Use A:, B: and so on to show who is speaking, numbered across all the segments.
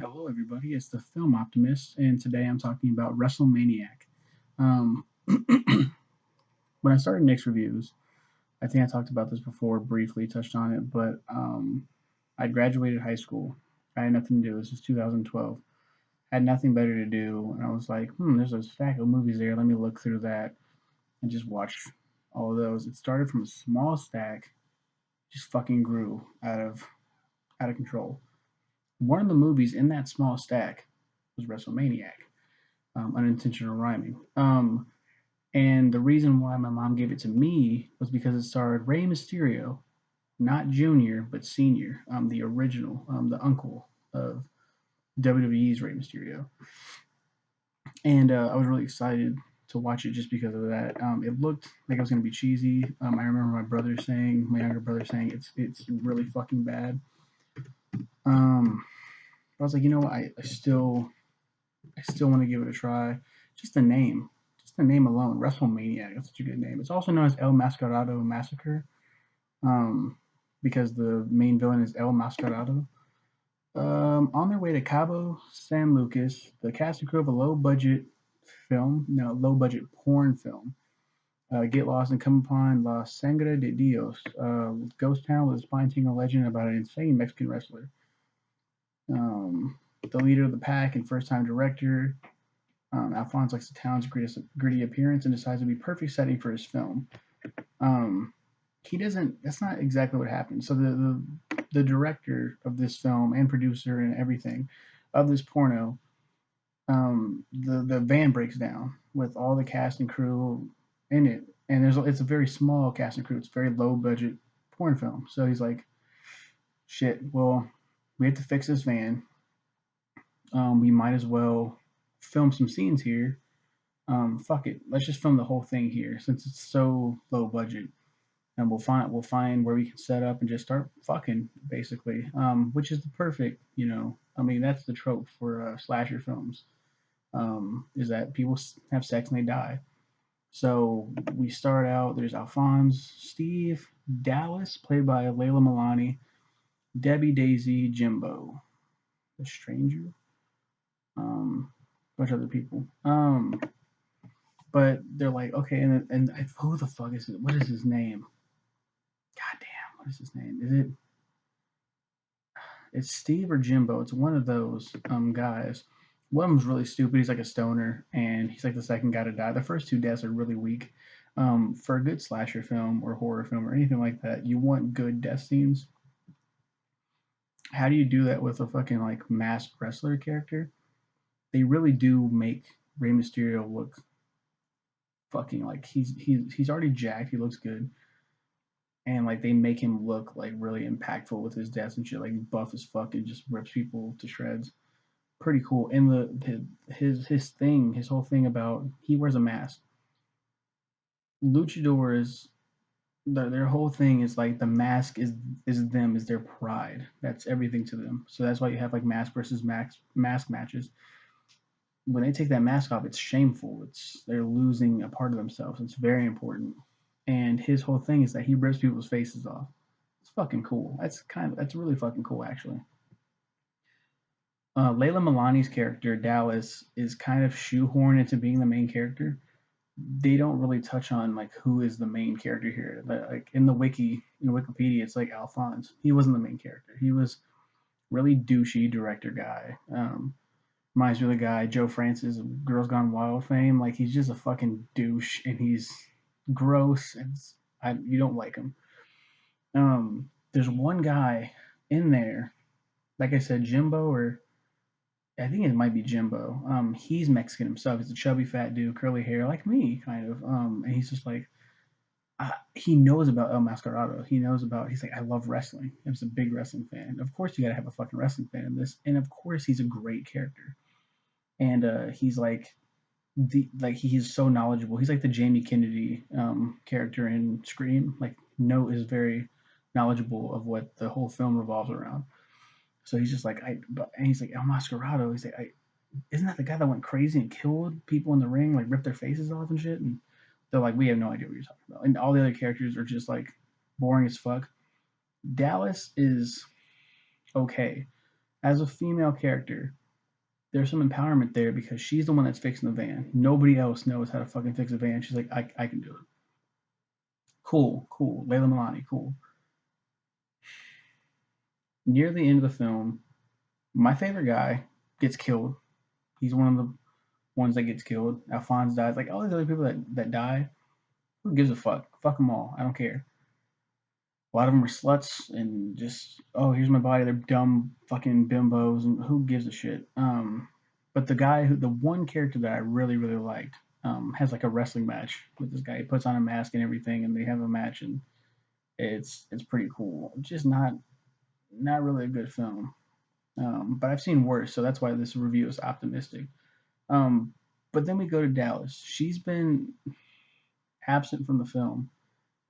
A: Hello, everybody. It's the Film Optimist, and today I'm talking about Wrestlemaniac. Um, when I started Nick's reviews, I think I talked about this before, briefly touched on it, but I graduated high school. I had nothing to do. This was 2012. I had nothing better to do, and I was like, there's a stack of movies there. Let me look through that and just watch all of those. It started from a small stack, just fucking grew out of control. One of the movies in that small stack was Wrestlemaniac. Unintentional rhyming. And the reason why my mom gave it to me was because it starred Rey Mysterio, not Junior, but Senior, the original, the uncle of WWE's Rey Mysterio. And I was really excited to watch it just because of that. It looked like it was going to be cheesy. I remember my younger brother saying, it's really fucking bad. Um, I was like, you know what, I still want to give it a try. Just the name, just the name alone, WrestleMania. That's such a good name. It's also known as El Mascarado Massacre, um, because the main villain is El Mascarado. On their way to Cabo San Lucas, the cast and crew of a low budget porn film, get lost and come upon La Sangre de Dios, ghost town with a spine-tingling legend about an insane Mexican wrestler. The leader of the pack and first-time director, Alphonse likes the town's gritty appearance and decides to be perfect setting for his film. Um, he doesn't. That's not exactly what happened. So the director of this film and producer and everything of this porno, the van breaks down with all the cast and crew in it, and it's a very small cast and crew. It's a very low budget porn film. So he's like, shit. Well, we have to fix this van. We might as well film some scenes here. Fuck it, let's just film the whole thing here since it's so low budget, and we'll find where we can set up and just start fucking basically, which is the perfect, I mean that's the trope for slasher films, is that people have sex and they die. So we start out. There's Alphonse, Steve, Dallas, played by Layla Milani, Debbie, Daisy, Jimbo, the stranger, a bunch of other people. But they're like, okay, and who the fuck is it? What is his name? God damn, what is his name? It's Steve or Jimbo? It's one of those guys. One of them's really stupid. He's like a stoner, and he's like the second guy to die. The first two deaths are really weak. For a good slasher film or horror film or anything like that, you want good death scenes. How do you do that with a fucking like masked wrestler character? They really do make Rey Mysterio look fucking like he's already jacked. He looks good, and like they make him look like really impactful with his deaths and shit. Like buff as fuck and just rips people to shreds. Pretty cool. And his whole thing about he wears a mask. Luchadors, their whole thing is like the mask is their pride. That's everything to them. So that's why you have like mask versus mask matches. When they take that mask off, it's shameful. They're losing a part of themselves. It's very important. And his whole thing is that he rips people's faces off. It's fucking cool. That's really fucking cool actually. Layla Milani's character Dallas is kind of shoehorned into being the main character. They don't really touch on like who is the main character here. Like in the Wikipedia, it's like Alphonse. He wasn't the main character. He was really douchey director guy. Reminds me of the guy Joe Francis of Girls Gone Wild fame. Like he's just a fucking douche, and he's gross, and you don't like him. There's one guy in there, like I said, Jimbo, or I think it might be Jimbo. He's Mexican himself. He's a chubby fat dude, curly hair, like me, kind of. And he's just like, he knows about El Mascarado. He knows about. He's like, I love wrestling. He's a big wrestling fan. Of course, you got to have a fucking wrestling fan in this, and of course, he's a great character. And he's like he's so knowledgeable. He's like the Jamie Kennedy character in Scream. Like, no is very knowledgeable of what the whole film revolves around. So he's just like, and he's like El Mascarado. He's like, isn't that the guy that went crazy and killed people in the ring, like ripped their faces off and shit? And they're like, we have no idea what you're talking about. And all the other characters are just like boring as fuck. Dallas is okay. As a female character, there's some empowerment there because she's the one that's fixing the van. Nobody else knows how to fucking fix a van. She's like, I can do it. Cool, cool. Layla Milani, cool. Near the end of the film, my favorite guy gets killed. He's one of the ones that gets killed. Alphonse dies. Like all these other people that die, who gives a fuck? Fuck them all. I don't care. A lot of them are sluts and just, oh, here's my body. They're dumb fucking bimbos, and who gives a shit? But the one character that I really really liked, has like a wrestling match with this guy. He puts on a mask and everything, and they have a match, and it's pretty cool. Just not really a good film. But I've seen worse, so that's why this review is optimistic. Um, but then we go to Dallas. She's been absent from the film,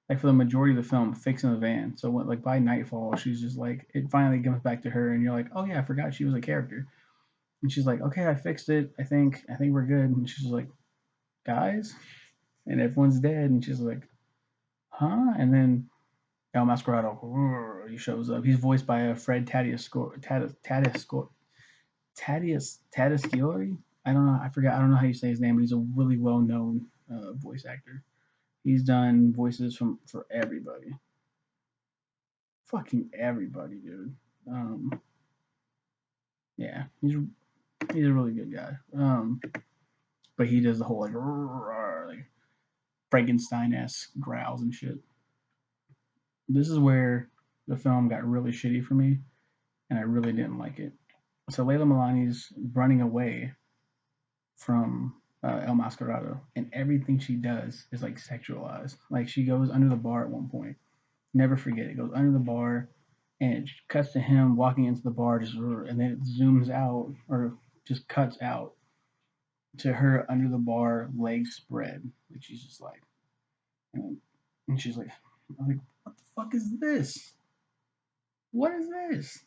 A: like for the majority of the film, fixing the van. So when, like by nightfall, she's just like it finally comes back to her, and you're like, oh yeah, I forgot she was a character. And she's like, okay, I fixed it. I think we're good. And she's like, guys, and everyone's dead. And she's like, huh? And then El Mascarado, he shows up. He's voiced by Fred Tatasciore. I don't know. I forgot. I don't know how you say his name, but he's a really well known voice actor. He's done voices for everybody, fucking everybody, dude. Um, yeah, he's a really good guy. But he does the whole like Frankenstein esque growls and shit. This is where the film got really shitty for me, and I really didn't like it. So Layla Milani's running away from El Mascarado, and everything she does is like sexualized. Like she goes under the bar at one point. Never forget it. Goes under the bar, and it cuts to him walking into the bar, just and then it zooms out or just cuts out to her under the bar, legs spread. Like she's just like, and she's like, I'm like, what the fuck is this? What is this?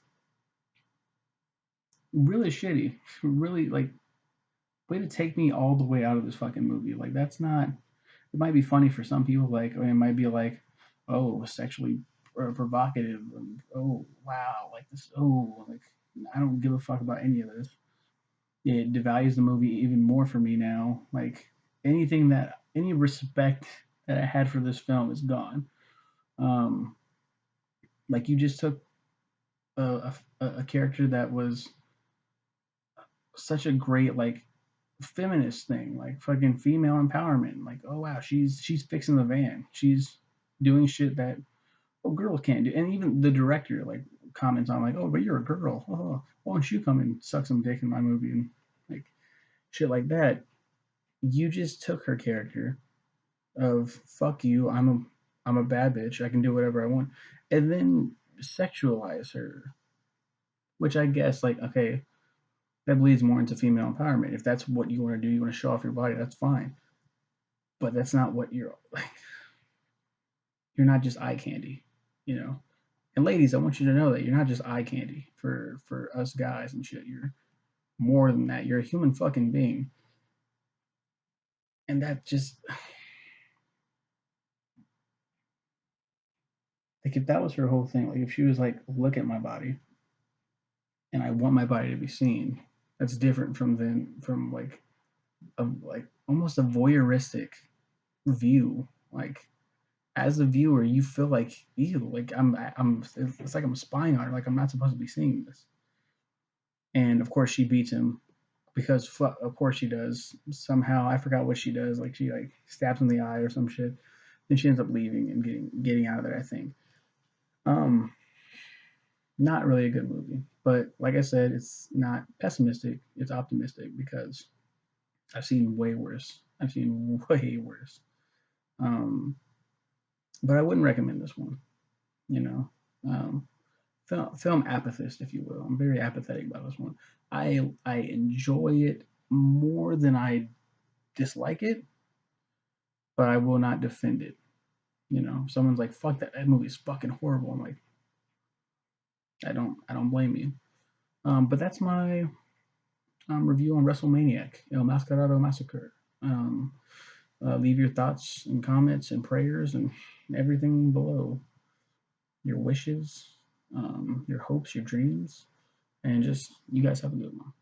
A: Really shitty. Really like way to take me all the way out of this fucking movie. Like that's not. It might be funny for some people. Like I mean, it might be like, oh, sexually provocative. And, oh wow, like this. Oh, like I don't give a fuck about any of this. It devalues the movie even more for me now. Like any respect that I had for this film is gone. Um, like you just took a character that was such a great like feminist thing, like fucking female empowerment. Like, oh wow, she's fixing the van. She's doing shit that girls can't do. And even the director like comments on like, oh, but you're a girl. Oh, why don't you come and suck some dick in my movie and like shit like that. You just took her character of fuck you, I'm a bad bitch, I can do whatever I want, and then sexualize her, which I guess like okay, that bleeds more into female empowerment. If that's what you want to do, you want to show off your body, that's fine. But that's not what you're like. You're not just eye candy, you know. And ladies, I want you to know that you're not just eye candy for us guys and shit. You're more than that. You're a human fucking being, and that just like if that was her whole thing, like if she was like, look at my body, and I want my body to be seen. That's different from like a like almost a voyeuristic view. Like as a viewer, you feel like ew, like I'm it's like I'm spying on her. Like I'm not supposed to be seeing this. And of course she beats him because of course she does. Somehow I forgot what she does. Like she like stabs him in the eye or some shit. Then she ends up leaving and getting out of there. I think. Um, Not really a good movie. But like I said, it's not pessimistic. It's optimistic because I've seen way worse. I've seen way worse. Um, but I wouldn't recommend this one. You know, um, film apathist, if you will. I'm very apathetic about this one. I enjoy it more than I dislike it, but I will not defend it. You know, if someone's like, "Fuck that! That movie's fucking horrible." I'm like, I don't blame you. But that's my review on Wrestlemaniac, El Mascarado Massacre. Um, leave your thoughts and comments and prayers and everything below. Your wishes, your hopes, your dreams. And just you guys have a good one.